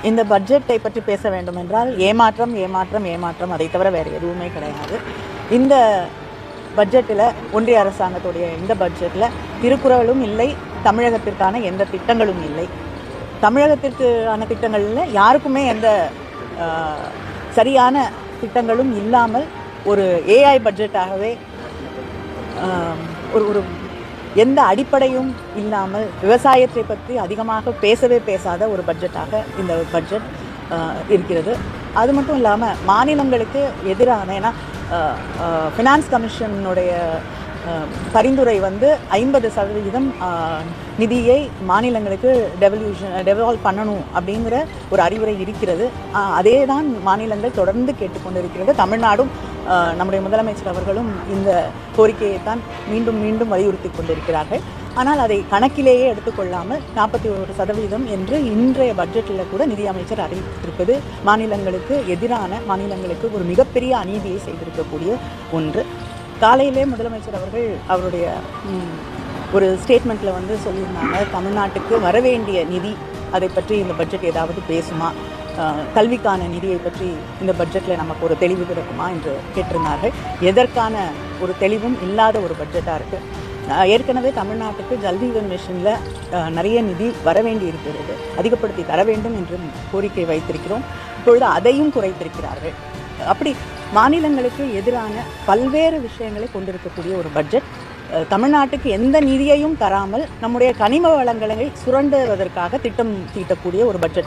இந்த பட்ஜெட்டை பற்றி பேச வேண்டும் என்றால் ஏமாற்றம் ஏமாற்றம் ஏமாற்றம், அதை தவிர வேறு எதுவுமே கிடையாது. இந்த பட்ஜெட்டில், ஒன்றிய அரசாங்கத்துடைய இந்த பட்ஜெட்டில் திருக்குறளும் இல்லை, தமிழகத்திற்கான எந்த திட்டங்களும் இல்லை. தமிழகத்திற்கான திட்டங்களில் யாருக்குமே எந்த சரியான திட்டங்களும் இல்லாமல் ஒரு ஏஐ பட்ஜெட்டாகவே, ஒரு எந்த அடிப்படையும் இல்லாமல் விவசாயத்தை பற்றி அதிகமாக பேசாத ஒரு பட்ஜெட்டாக இந்த பட்ஜெட் இருக்கிறது. அது மட்டும் இல்லாமல் மாநிலங்களுக்கு எதிரான, ஏன்னா ஃபினான்ஸ் கமிஷனுடைய பரிந்துரை 50% நிதியை மாநிலங்களுக்கு டெவல்வ் பண்ணணும் அப்படிங்கிற ஒரு அறிவுரை இருக்கிறது. அதே தான் மாநிலங்கள் தொடர்ந்து கேட்டுக்கொண்டிருக்கிறது. தமிழ்நாடும் நம்முடைய முதலமைச்சர் அவர்களும் இந்த கோரிக்கையை தான் மீண்டும் மீண்டும் வலியுறுத்தி கொண்டிருக்கிறார்கள். ஆனால் அதை கணக்கிலேயே எடுத்துக்கொள்ளாமல் 41% என்று இன்றைய பட்ஜெட்டில் கூட நிதியமைச்சர் அறிவித்திருப்பது மாநிலங்களுக்கு எதிரான, மாநிலங்களுக்கு ஒரு மிகப்பெரிய அநீதியை செய்திருக்கக்கூடிய ஒன்று. காலையிலே முதலமைச்சர் அவர்கள் அவருடைய ஒரு ஸ்டேட்மெண்ட்டில் சொல்லியிருந்தாங்க, தமிழ்நாட்டுக்கு வரவேண்டிய நிதி அதை பற்றி இந்த பட்ஜெட் ஏதாவது பேசுமா, கல்விக்கான நிதியை பற்றி இந்த பட்ஜெட்டில் நமக்கு ஒரு தெளிவு கிடைக்குமா என்று கேட்டிருந்தார்கள். எதற்கான ஒரு தெளிவும் இல்லாத ஒரு பட்ஜெட்டாக இருக்குது. ஏற்கனவே தமிழ்நாட்டுக்கு ஜல்ஜீவன் மிஷனில் நிறைய நிதி வரவேண்டி இருக்கிறது, அதிகப்படுத்தி தர வேண்டும் என்று கோரிக்கை வைத்திருக்கிறோம். இப்பொழுது அதையும் குறைத்திருக்கிறார்கள். அப்படி மாநிலங்களுக்கு எதிரான பல்வேறு விஷயங்களை கொண்டிருக்கக்கூடிய ஒரு பட்ஜெட். தமிழ்நாட்டுக்கு எந்த நிதியையும் தராமல் நம்முடைய கனிம வளங்களை சுரண்டுவதற்காக திட்டம் தீட்டக்கூடிய ஒரு பட்ஜெட்.